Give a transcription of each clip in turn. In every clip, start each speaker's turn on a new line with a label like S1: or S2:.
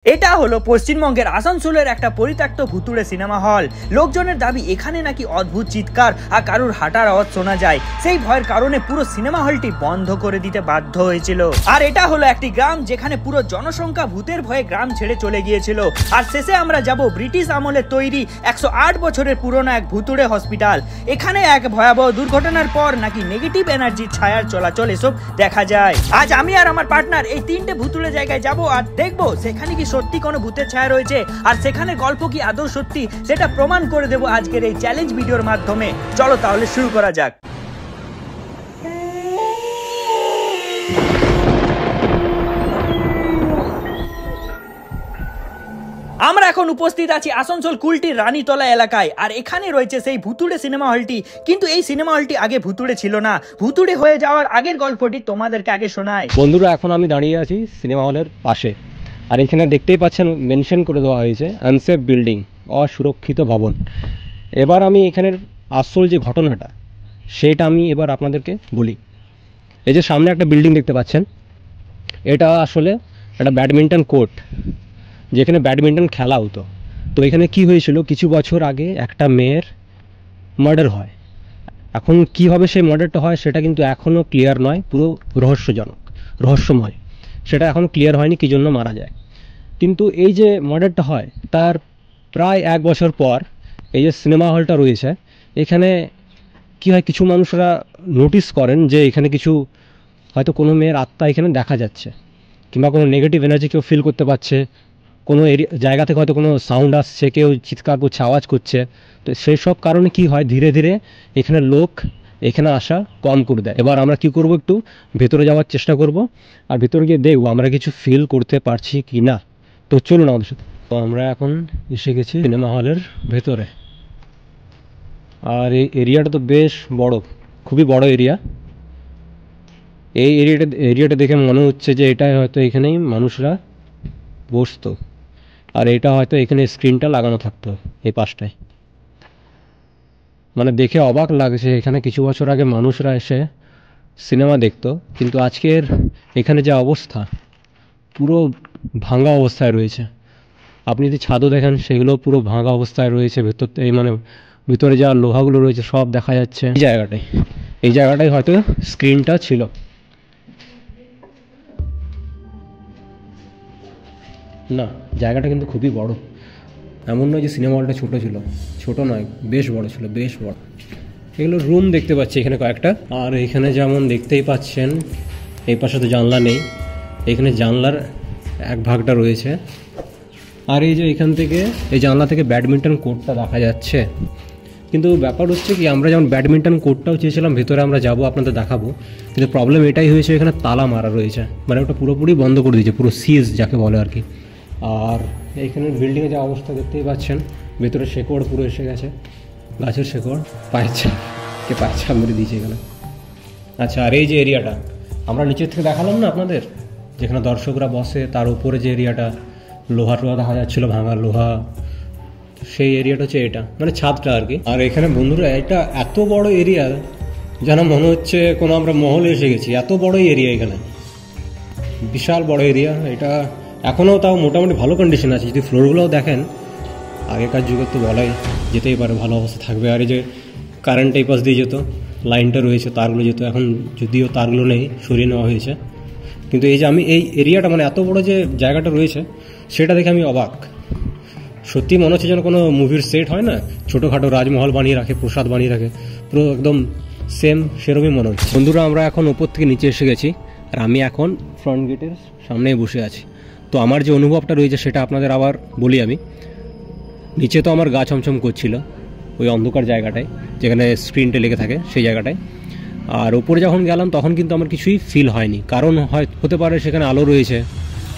S1: এটা হলো পশ্চিমবঙ্গের আসানসোলের একটা পরিত্যক্ত ভুতুড়ে সিনেমা হল। লোকজনের দাবি এখানে নাকি অদ্ভুত চিৎকার আর কারুর হাঁটার আওয়াজ শোনা যায়। সেই ভয়ের কারণে পুরো সিনেমা হলটি বন্ধ করে দিতে বাধ্য হয়েছিল। আর এটা হলো একটি গ্রাম যেখানে পুরো জনসংখ্যা ভূতের ভয়ে গ্রাম ছেড়ে চলে গিয়েছিল। আর শেষে আমরা যাব ব্রিটিশ আমলে তৈরি 108 বছরের পুরনো এক ভুতুড়ে হসপিটাল। এখানে এক ভয়াবহ দুর্ঘটনার পর নাকি নেগেটিভ এনার্জির ছায়ার চলাচল এসব দেখা যায়। আজ আমি আর আমার পার্টনার এই তিনটে ভুতুড়ে জায়গায় যাব আর দেখবো সেখানে কি সত্যি কোনো ভূতের ছায়া রয়েছে আর সেখানে গল্প কি আদৌ সত্যি সেটা প্রমাণ করে দেব আজকের এই চ্যালেঞ্জ ভিডিওর মাধ্যমে। চলো তাহলে শুরু করা যাক। আমরা এখন উপস্থিত আছি আসানসোল কুলটির রানীতলা এলাকায়। আর এখানে রয়েছে সেই ভুতুড়ে সিনেমা হলটি। কিন্তু এই সিনেমা হলটি আগে ভুতুড়ে ছিল না। ভুতুড়ে হয়ে যাওয়ার আগের গল্পটি তোমাদেরকে আগে শোনাই।
S2: বন্ধুরা, এখন আমি দাঁড়িয়ে আছি সিনেমা হলের পাশে। আর এখানে দেখতেই পাচ্ছেন মেনশন করে দেওয়া হয়েছে আনসেফ বিল্ডিং, অসুরক্ষিত ভবন। এবার আমি এখানের আসল যে ঘটনাটা সেটা আমি এবার আপনাদেরকে বলি। এই যে সামনে একটা বিল্ডিং দেখতে পাচ্ছেন, এটা আসলে একটা ব্যাডমিন্টন কোর্ট যেখানে ব্যাডমিন্টন খেলা হতো। তো এখানে কি হয়েছিল, কিছু বছর আগে একটা মেয়ের মার্ডার হয়। এখন কীভাবে সেই মার্ডারটা হয় সেটা কিন্তু এখনও ক্লিয়ার নয়, পুরো রহস্যময়। সেটা এখন ক্লিয়ার হয়নি কী জন্য মারা যায়। কিন্তু এই যে মার্ডারটা হয় তার প্রায় 1 বছর পর এই যে সিনেমা হলটা রয়েছে এখানে কি হয়, কিছু মানুষরা নোটিস করেন যে এখানে কিছু হয়তো কোনো মেয়ের আত্মা এখানে দেখা যাচ্ছে, কিংবা কোনো নেগেটিভ এনার্জি কেউ ফিল করতে পারছে, কোনো জায়গা থেকে হয়তো কোনো সাউন্ড আসছে, কেউ চিৎকার করছে, আওয়াজ করছে। তো সেই সব কারণে কি হয়, ধীরে ধীরে এখানে লোক এখানে আসা কম করে দেয়। এবার আমরা কি করব, একটু ভেতরে যাওয়ার চেষ্টা করব আর ভেতরে গিয়ে দেখবো আমরা কিছু ফিল করতে পারছি কি না। তো চলুন আমাদের সাথে। তো আমরা এখন এসে গেছি সিনেমা হলের ভেতরে। আর এই এরিয়াটা তো বেশ বড়, খুবই বড় এরিয়া। এই এরিয়াটা দেখে মনে হচ্ছে যে এটা হয়তো এখানেই মানুষরা বসতো, আর এটা হয়তো এখানে স্ক্রিনটা লাগানো থাকতো এই পাশটায়। মানে দেখে অবাক লাগছে, এখানে কিছু বছর আগে মানুষরা এসে সিনেমা দেখতো, কিন্তু আজকের এখানে যে অবস্থা পুরো ভাঙা অবস্থায় রয়েছে। আপনি যদি ছাদও দেখেন সেগুলো পুরো ভাঙা অবস্থায় রয়েছে। ভিতরে যা লোহাগুলো রয়েছে সব দেখা যাচ্ছে। এই জায়গাটায় হয়তো স্ক্রিনটা ছিল। না, জায়গাটা কিন্তু খুবই বড়। এমন নয় যে সিনেমা হলটা ছোট ছিল, ছোট নয়, বেশ বড় ছিল, বেশ বড়। এগুলো রুম দেখতে পাচ্ছি এখানে কয়েকটা। আর এখানে যেমন দেখতেই পাচ্ছেন এই পাশে তো জানলা নেই, এখানে জানলার এক ভাগটা রয়েছে। আর এই যে এখান থেকে এই জানলা থেকে ব্যাডমিন্টন কোর্টটা দেখা যাচ্ছে। কিন্তু ব্যাপার হচ্ছে কি, আমরা যেমন ব্যাডমিন্টন কোর্টটাও চেয়েছিলাম ভেতরে আমরা যাব, আপনাদের দেখাবো, কিন্তু প্রবলেম এটাই হয়েছে এখানে তালা মারা রয়েছে। মানে ওটা পুরোপুরি বন্ধ করে দিয়েছে, পুরো সিজ যাকে বলে আর কি। আর এইখানে বিল্ডিংয়ে যে অবস্থা দেখতেই পাচ্ছেন, ভেতরে শেকড় পুরো এসে গেছে, গাছের শেকড়, পায়ের ছাপ মেরে দিয়েছে এখানে। আচ্ছা, আর এই যে এরিয়াটা আমরা নিচের থেকে দেখালাম না আপনাদের, যেখানে দর্শকরা বসে তার উপরে যে এরিয়াটা লোহা দেখা যাচ্ছিলো, ভাঙা লোহা, সেই এরিয়াটা হচ্ছে এটা, মানে ছাদটা আর কি। আর এখানে বন্ধুরা এটা এত বড় এরিয়া যেন মনে হচ্ছে কোনো আমরা মহলে এসে গেছি। এত বড় এরিয়া, এখানে বিশাল বড় এরিয়া। এটা এখনও তাও মোটামুটি ভালো কন্ডিশন আছে। যদি ফ্লোরগুলোও দেখেন, আগেকার যুগের তো বলাই যেতেই পারে ভালো অবস্থা থাকবে। আর এই যে কারেন্ট এই পাশ দিয়ে যেত, লাইনটা রয়েছে, তারগুলো যেত, এখন যদিও তারগুলো নেই, সরিয়ে নেওয়া হয়েছে। কিন্তু এই যে আমি এই এরিয়াটা, মানে এত বড় যে জায়গাটা রয়েছে সেটা দেখে আমি অবাক। সত্যি মনে হচ্ছে যেন কোনো মুভির সেট হয় না, ছোটোখাটো রাজমহল বানিয়ে রাখে, প্রসাদ বানিয়ে রাখে, পুরো একদম সেম সেরকমই মনে হচ্ছে। বন্ধুরা, আমরা এখন ওপর থেকে নিচে এসে গেছি আর আমি এখন ফ্রন্ট গেটের সামনেই বসে আছি। তো আমার যে অনুভবটা রয়েছে সেটা আপনাদের আবার বলি আমি। নিচে তো আমার গা ছমছম করছিল ওই অন্ধকার জায়গাটায় যেখানে স্ক্রিনটা লেগে থাকে সেই জায়গাটায়। আর উপরে যখন গেলাম তখন কিন্তু আমার কিছুই ফিল হয়নি, কারণ হতে পারে সেখানে আলো রয়েছে,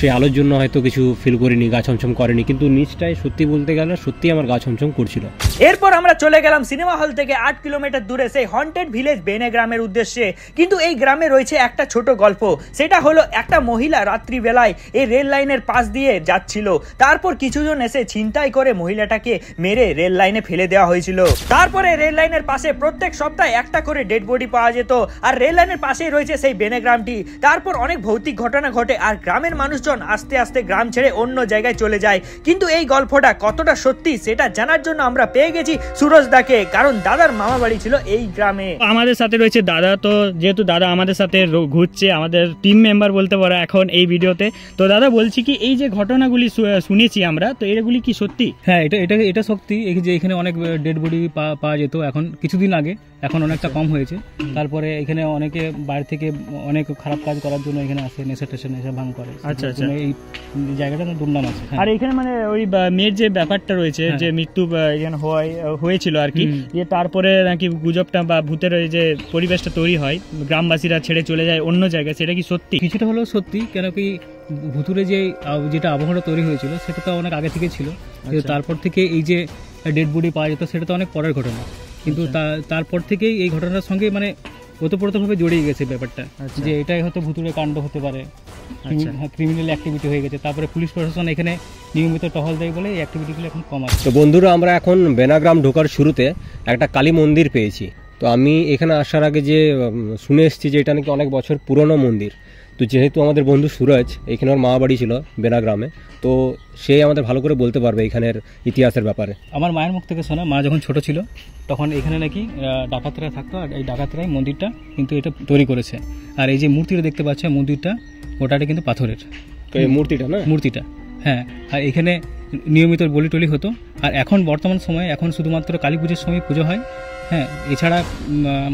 S2: সেই আলোর জন্য হয়তো কিছু ফিল করিনি, গা ছমছম করেনি। কিন্তু নিচটায় সত্যি বলতে গেলে সত্যি আমার গা ছমছম করছিল।
S1: এরপর আমরা চলে গেলাম সিনেমা হল থেকে 8 কিলোমিটার দূরে সেই হন্টেড ভিলেজ বেনে গ্রামের উদ্দেশ্যে। কিন্তু এই গ্রামে রয়েছে একটা ছোট গল্প। সেটা হলো একটা মহিলা রাত্রিবেলায় এই রেল লাইনের পাশ দিয়ে যাচ্ছিল। তারপর কিছুজন এসে ছিনতাই করে মহিলাটাকে মেরে রেল লাইনে ফেলে দেওয়া হয়েছিল। তারপরে রেল লাইনের পাশে প্রত্যেক সপ্তাহে একটা করে ডেড বডি পাওয়া যেত। আর রেল লাইনের পাশেই রয়েছে সেই বেনে গ্রামটি। তারপর অনেক ভৌতিক ঘটনা ঘটে আর গ্রামের মানুষ মানুষজন আস্তে আস্তে গ্রাম ছেড়ে অন্য জায়গায় চলে যায়। কিন্তু এই গল্পটা কতটা সত্যি সেটা জানার জন্য আমরা পেয়ে গেছি সুরজ দাকে, কারণ দাদার মামা বাড়ি ছিল এই গ্রামে।
S3: আমাদের সাথে রয়েছে দাদা, তো যেহেতু দাদা আমাদের সাথে ঘুরছে, আমাদের টিম মেম্বার বলতে পারো এখন এই ভিডিওতে। তো দাদা বলছি কি এই যে ঘটনাগুলি শুনেছি আমরা, তো এগুলি কি সত্যি?
S4: হ্যাঁ, এটা সত্যি যে এখানে অনেক ডেড বডি পাওয়া যেত এখন কিছুদিন আগে, এখন অনেকটা কম হয়েছে। তারপরে এখানে অনেকে বাইরে থেকে অনেক খারাপ কাজ করার জন্য এখানে আসে, নেশা ভাঙ করে।
S3: আচ্ছা,
S4: এই জায়গাটা দুর্নাম আছে।
S3: আর এখানে মানে ওই মেয়ের যে ব্যাপারটা রয়েছে, যে মৃত্যু এখানে হয়েছিল আর কি, যে তারপরে নাকি গুজবটা বা ভূতের ওই যে পরিবেশটা তৈরি হয়, গ্রামবাসীরা ছেড়ে চলে যায় অন্য জায়গায়, সেটা কি সত্যি?
S4: কিছুটা হলেও সত্যি, কেন কি ভুতুরে যেটা আবহাওয়াটা তৈরি হয়েছিল সেটা তো অনেক আগে থেকে ছিল। তারপর থেকে এই যে ডেড বডি পাওয়া যেত সেটা তো অনেক পরের ঘটনা, কিন্তু তারপর থেকেই এই ঘটনার সঙ্গে মানে ওতপ্রোতভাবে জড়িয়ে গেছে ব্যাপারটা, যে এটাই হয়তো ভুতুরে কাণ্ড হতে পারে, ক্রিমিনাল অ্যাক্টিভিটি হয়ে গেছে। তারপরে পুলিশ প্রশাসন এখানে নিয়মিত টহল দেয় বলে এই অ্যাক্টিভিটিগুলো এখন কম আছে।
S2: তো বন্ধুরা, আমরা এখন বেনাগ্রাম ঢোকার শুরুতে একটা কালী মন্দির পেয়েছি। তো আমি এখানে আসার আগে যে শুনে এসেছি যে এটা নাকি অনেক বছর পুরনো মন্দির। তো যেহেতু আমাদের বন্ধু সুরজ এখানে ওর মা বাড়ি ছিল বেনাগ্রামে, তো সে আমাদের ভালো করে বলতে পারবে এখানের ইতিহাসের ব্যাপারে।
S4: আমার মায়ের মুখ থেকে শোনা, মা যখন ছোট ছিল তখন এখানে নাকি ডাকাতরা থাকতো, আর এই ডাকাতরাই মন্দিরটা কিন্তু এটা তৈরি করেছে। আর এই যে মূর্তিটা দেখতে পাচ্ছ মন্দিরটা, ওটাটা কিন্তু পাথরের।
S2: তো এই মূর্তিটা
S4: হ্যাঁ, আর এখানে নিয়মিত বলি টলি হতো। আর এখন বর্তমান সময়ে এখন শুধুমাত্র কালী পুজোর সময় পুজো হয়। হ্যাঁ, এছাড়া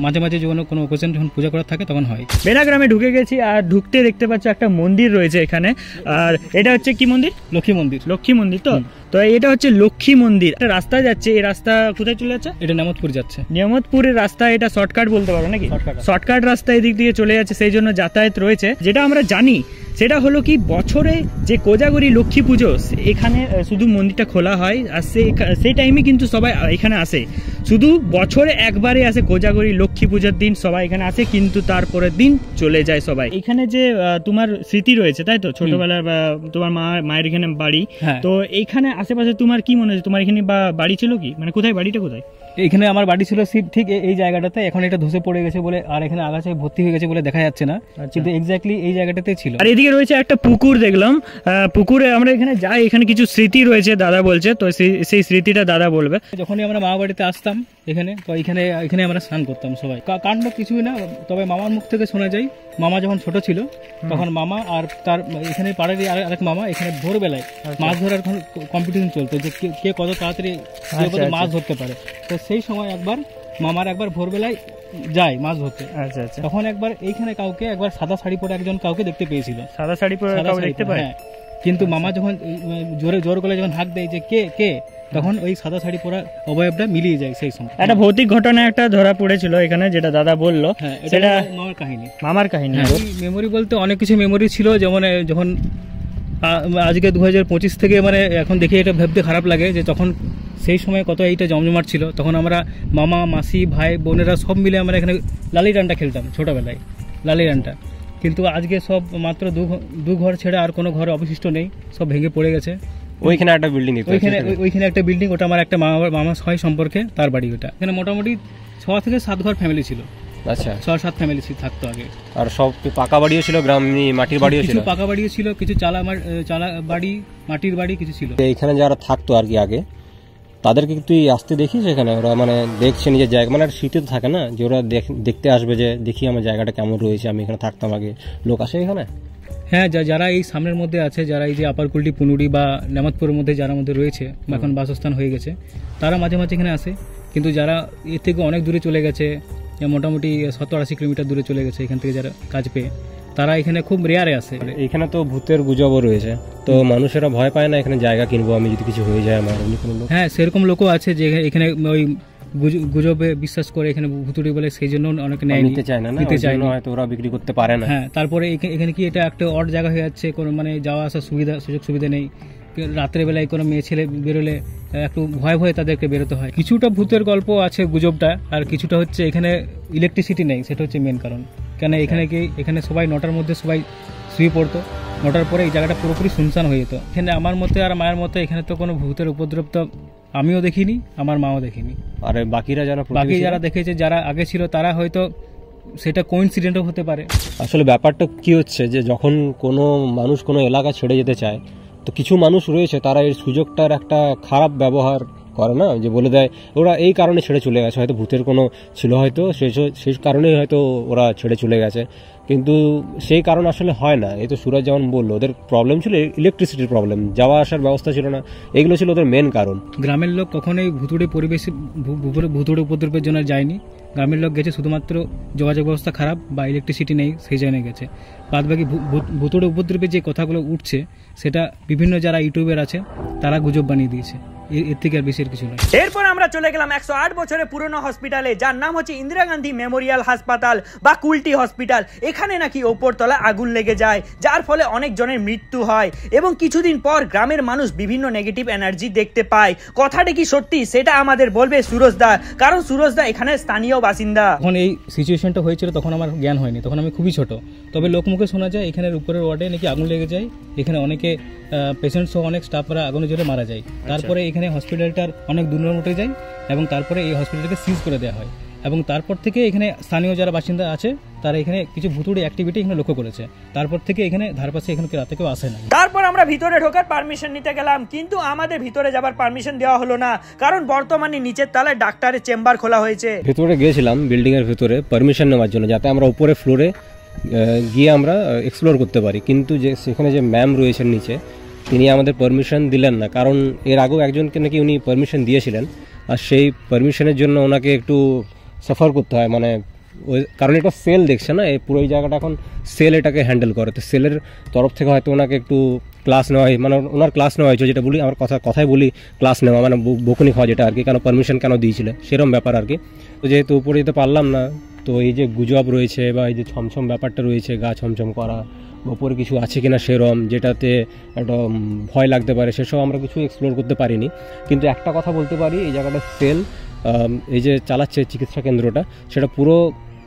S4: মাঝে মাঝে যখন কোনো অকেশন যখন পূজা করার থাকে তখন হয়।
S3: বেনাগ্রামে ঢুকে গেছি, আর ঢুকতে দেখতে পাচ্ছ একটা মন্দির রয়েছে এখানে। আর এটা হচ্ছে কি মন্দির?
S4: লক্ষ্মী মন্দির।
S3: লক্ষ্মী মন্দির। তো এটা হচ্ছে লক্ষ্মী মন্দির। একটা রাস্তা যাচ্ছে, এই রাস্তা কোথায় চলে যাচ্ছে?
S4: এটা নেমতপুর যাচ্ছে।
S3: নেমতপুরের রাস্তা, এটা শর্টকাট বলতে পারো নাকি? শর্টকাট রাস্তা এদিক দিয়ে চলে যাচ্ছে, সেই জন্য যাতায়াত রয়েছে। যেটা আমরা জানি সেটা হলো কি বছরে যে কোজাগরি লক্ষ্মী পুজো, এখানে শুধু মন্দিরটা খোলা হয়, আর সেই টাইমে কিন্তু সবাই এখানে আসে। শুধু বছরে একবারে আসে কোজাগরি লক্ষ্মী পূজার দিন সবাই এখানে আসে, কিন্তু তারপরের দিন চলে যায় সবাই। এখানে যে তোমার স্মৃতি রয়েছে তাই তো, ছোটবেলার তোমার মায়ের এখানে বাড়ি, তো এইখানে আশেপাশে তোমার কি মনে হচ্ছে, তোমার এখানে বাড়ি ছিল কি, মানে কোথায় বাড়িটা কোথায়?
S4: এখানে আমার বাড়ি ছিল ঠিক এই জায়গাটাতে, এখন এটা ধসে পড়ে গেছে বলে আর এখানে আগাছায় ভর্তি হয়ে গেছে বলে দেখা যাচ্ছে না, কিন্তু এক্স্যাক্টলি এই জায়গাটাতে ছিল।
S3: আর এদিকে রয়েছে একটা পুকুর দেখলাম, পুকুরে আমরা এখানে যাই, এখানে কিছু স্মৃতি রয়েছে দাদা বলছে, তো সেই স্মৃতিটা দাদা বলবে।
S4: যখনই আমরা মামা বাড়িতে আসতাম এখানে, তো এখানে আমরা স্নান করতাম সবাই। কাণ্ড কিছুই না, তবে মামার মুখ থেকে শোনা যায় মামা যখন ছোট ছিল তখন মামা আর তার এখানে পাড়ারই আরেক মামা এখানে ভোরবেলায় মাছ ধরার কম্পিটিশন চলতো, যে কে কত তাড়াতাড়ি মাছ ধরতে পারে। তো সেই সময় মামার একবার ভোরবেলায় যায় মাছ ধরতে। তখন একবার এইখানে একবার সাদা শাড়ি পরে একজন কাউকে দেখতে পেয়েছিল।
S3: সাদা শাড়ি পরে দেখতে পায়?
S4: হ্যাঁ, কিন্তু মামা যখন জোর করে যখন হাঁক দেয় যে কে, তখন ওই সাদা শাড়ি পরা অবয়বটা মিলিয়ে যায়। সেই সময় একটা
S3: ভৌতিক ঘটনা একটা ধরা পড়েছিল এখানে, যেটা দাদা বললো, সেটা মামার কাহিনী।
S4: মেমোরি বলতে অনেক কিছু মেমোরি ছিল, যেমন যখন আজকে 2025 থেকে মানে এখন দেখে এটা ভাবতে খারাপ লাগে যে তখন সেই সময় কত এইটা জমজমাট ছিল। তখন আমরা মামা মাসি ভাই বোনেরা সব মিলে আমরা এখানে লালি ডান্ডা খেলতাম ছোটবেলায়, লালি ডান্ডা। কিন্তু আজকে সব মাত্র দু ঘর ছেড়ে আর কোনো ঘর অবশিষ্ট নেই, সব ভেঙে পড়ে গেছে।
S2: ওইখানে একটা বিল্ডিং,
S4: ওইখানে একটা বিল্ডিং, ওটা আমার একটা মামা হয় সম্পর্কে, তার বাড়ি ওটা। এখানে মোটামুটি 6 থেকে 7 ঘর ফ্যামিলি ছিল।
S2: আচ্ছা,
S4: 6-7 ফ্যামিলি থাকতো আগে।
S2: আর সব পাকা বাড়িও ছিল, গ্রামীণ মাটির বাড়িও ছিল?
S4: কিছু পাকা বাড়িও ছিল, কিছু চালা বাড়ি, মাটির বাড়ি কিছু ছিল।
S2: এইখানে যারা থাকতো আর কি আগে, তাদেরকে তুই আসতে দেখিস এখানে? ওরা মানে দেখছে নিজের জায়গা, মানে স্মৃতি তো থাকে না যে ওরা দেখতে আসবে, যে দেখি আমার জায়গাটা কেমন রয়েছে, আমি এখানে থাকতাম আগে। লোক আসে এখানে?
S4: হ্যাঁ, যারা এই সামনের মধ্যে আছে, যারা এই যে আপারকুলটি পুনুড়ি বা নেমতপুরের মধ্যে যারা মধ্যে রয়েছে বা এখন বাসস্থান হয়ে গেছে, তারা মাঝে মাঝে এখানে আসে। কিন্তু যারা এর থেকে অনেক দূরে চলে গেছে, মোটামুটি 70-80 কিলোমিটার দূরে চলে গেছে এখান থেকে যারা কাজ পেয়ে, তারা এখানে খুব রেয়ারে আসে।
S2: এখানে তো ভূতের গুজবও রয়েছে, তো মানুষেরা ভয় পায় না এখানে জায়গা কিনবো আমি যদি কিছু হয়ে যায় আমার?
S4: হ্যাঁ, সেরকম লোকও আছে যে এখানে ওই গুজবে বিশ্বাস করে এখানে ভুতুড়ি বলে, সেই জন্য অনেকে
S2: নিতে চায় না, হয়তো ওরা বিক্রি করতে পারে না।
S4: হ্যাঁ, তারপরে এখানে কি এটা একটা অড জায়গা হয়ে যাচ্ছে, কোনো মানে যাওয়া আসার সুযোগ সুবিধা নেই। রাত্রে বেলায় কোনো মেয়ে ছেলে বেরোলে একটু ভয়ে তাদেরকে বেরোতে হয়। কিছুটা ভূতের গল্প আছে গুজবটা, আর কিছুটা হচ্ছে এখানে ইলেকট্রিসিটি নেই, সেটা হচ্ছে মেন কারণ। কেন এখানে সবাই 9টার মধ্যে সবাই শুয়ে পড়তো, 9টার পরে এই জায়গাটা পুরোপুরি শুনশান হয়ে যেত। এখানে আমার মতে আর মায়ের মতে এখানে তো কোনো ভূতের উপদ্রব তো আমিও দেখিনি, আমার মাও দেখিনি।
S2: আর বাকি যারা
S4: দেখেছে, যারা আগে ছিল, তারা হয়তো সেটা কোইন্সিডেন্টও হতে পারে।
S2: আসলে ব্যাপারটা কি হচ্ছে যে যখন কোনো মানুষ কোনো এলাকা ছেড়ে যেতে চায়, তো কিছু মানুষ রয়েছে তারা এই সুযোগটার একটা খারাপ ব্যবহার করে না, যে বলে দেয় ওরা এই কারণে ছেড়ে চলে গেছে, হয়তো ভূতের কোনো ছিল, হয়তো সেই কারণেই হয়তো ওরা ছেড়ে চলে গেছে, কিন্তু সেই কারণ আসলে হয় না। এই তো সুরজ যেমন বললো, ওদের প্রবলেম ছিল ইলেকট্রিসিটির প্রবলেম, যাওয়া আসার ব্যবস্থা ছিল না, এগুলো ছিল ওদের মেন কারণ।
S4: গ্রামের লোক কখনোই ভুতুড়ে পরিবেশে ভুতুড়ে উপদ্রবের জন্য যায়নি। গ্রামের লোক গেছে শুধুমাত্র যোগাযোগ ব্যবস্থা খারাপ বা ইলেকট্রিসিটি নেই সেই জায়গায় গেছে। বাদবাকি ভুতুড়ে উপদ্রবের যে কথাগুলো উঠছে সেটা বিভিন্ন যারা ইউটিউবার আছে তারা গুজব বানিয়ে দিয়েছে, এর থেকে আর বেশি কিছু নয়।
S1: এরপর আমরা চলে গেলাম 108 বছরের পুরনো হসপিটালে, যার নাম হচ্ছে ইন্দিরা গান্ধী মেমোরিয়াল হাসপাতাল বা কুলটি হসপিটাল। এখানে নাকি ওপরতলা আগুন লেগে যায়, যার ফলে অনেক জনের মৃত্যু হয় এবং কিছুদিন পর গ্রামের মানুষ বিভিন্ন নেগেটিভ এনার্জি দেখতে পায়। কথাটা কি সত্যি সেটা আমাদের বলবে সুরজ দা, কারণ সুরজ দা এখানে স্থানীয় বাসিন্দা।
S4: যখন এই সিচুয়েশনটা হয়েছিল তখন আমার জ্ঞান হয়নি, তখন আমি খুবই ছোট। তবে লোকমুখে শোনা যায় এখানের উপরের ওয়ার্ডে নাকি আগুন লেগে যায়, এখানে অনেকে পেশেন্ট সহ অনেক স্টাফরা আগুনের জন্য মারা যায়। তারপরে এখানে হসপিটালটার অনেক দুর্নাম উঠে যায় এবং তারপরে এই হসপিটালকে সিজ করে দেওয়া হয় এবং তারপর থেকে এখানে স্থানীয় যারা বাসিন্দা আছে তারা এখানে কিছু ভুতুড়ে অ্যাক্টিভিটি এখানে লক্ষ্য করেছে। তারপর থেকে এখানে ধারপাশে এখানে রাতে কেউ আসে না।
S1: তারপর আমরা ভিতরে ঢোকার পারমিশন নিতে গেলাম, কিন্তু আমাদের ভিতরে যাবার পারমিশন দেওয়া হলো না, কারণ বর্তমানে নিচের তলায় ডাক্তারের চেম্বার খোলা হয়েছে।
S2: ভেতরে গিয়েছিলাম বিল্ডিং এর ভেতরে পারমিশন নেওয়ার জন্য, যাতে আমরা উপরে ফ্লোরে গিয়ে আমরা এক্সপ্লোর করতে পারি, কিন্তু যে সেখানে যে ম্যাম রয়েছেন নিচে তিনি আমাদের পারমিশন দিলেন না, কারণ এর আগেও একজনকে নাকি উনি পারমিশন দিয়েছিলেন, আর সেই পারমিশনের জন্য ওনাকে একটু সাফার করতে হয়, মানে ওই কারণ এটা সেল দেখছে না, এই পুরো এই জায়গাটা এখন সেল এটাকে হ্যান্ডেল করে, তো সেলের তরফ থেকে হয়তো ওনাকে একটু ক্লাস নেওয়া হয়, মানে ওনার ক্লাস নেওয়া হয়েছে, যেটা বলি আমার কথাই বলি ক্লাস নেওয়া মানে বকুনি খাওয়া, যেটা আর কি, কেন পারমিশন কেন দিয়েছিল সেরকম ব্যাপার আর কি। তো যেহেতু উপরে যেতে পারলাম না, তো এই যে গুজব রয়েছে বা এই যে ছমছম ব্যাপারটা রয়েছে, গা ছমছম করা, ওপরে কিছু আছে কিনা সেরম যেটাতে একটা ভয় লাগতে পারে, সেসব আমরা কিছু এক্সপ্লোর করতে পারিনি। কিন্তু একটা কথা বলতে পারি, এই জায়গাটা সেল এই যে চালাচ্ছে চিকিৎসা কেন্দ্রটা, সেটা পুরো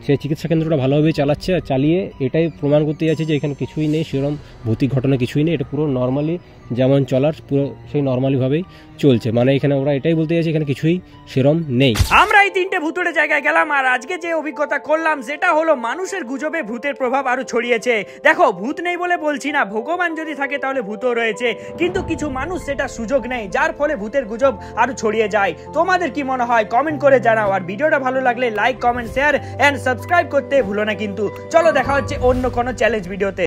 S2: সেই চিকিৎসা কেন্দ্রটা ভালোভাবেই চালাচ্ছে, আর চালিয়ে এটাই প্রমাণ করতে যাচ্ছে যে এখানে কিছুই নেই, সেরকম ভৌতিক ঘটনা কিছুই নেই, এটা পুরো নর্মালি যেমন চলার পুরো সেই নর্মালিভাবেই চলছে, মানে এখানে ওরা এটাই বলতে যাচ্ছে এখানে কিছুই সেরম নেই।
S1: আমরা এই তিনটে ভুতুড়ে জায়গায় গেলাম, আর আজকে যে অভিজ্ঞতা করলাম সেটা হলো মানুষের গুজবে ভূতের প্রভাব আরো ছড়িয়েছে। দেখো, ভূত নেই বলে বলছি না, ভগবান যদি থাকে তাহলে ভূতও রয়েছে, কিন্তু কিছু মানুষ সেটা সুযোগ নেয়, যার ফলে ভূতের গুজব আরো ছড়িয়ে যায়। তোমাদের কি মনে হয় কমেন্ট করে জানাও, আর ভিডিওটা ভালো লাগলে like, comment, share and subscribe করতে ভুলো না কিন্তু। চলো দেখা হচ্ছে অন্য কোনো চ্যালেঞ্জ ভিডিওতে।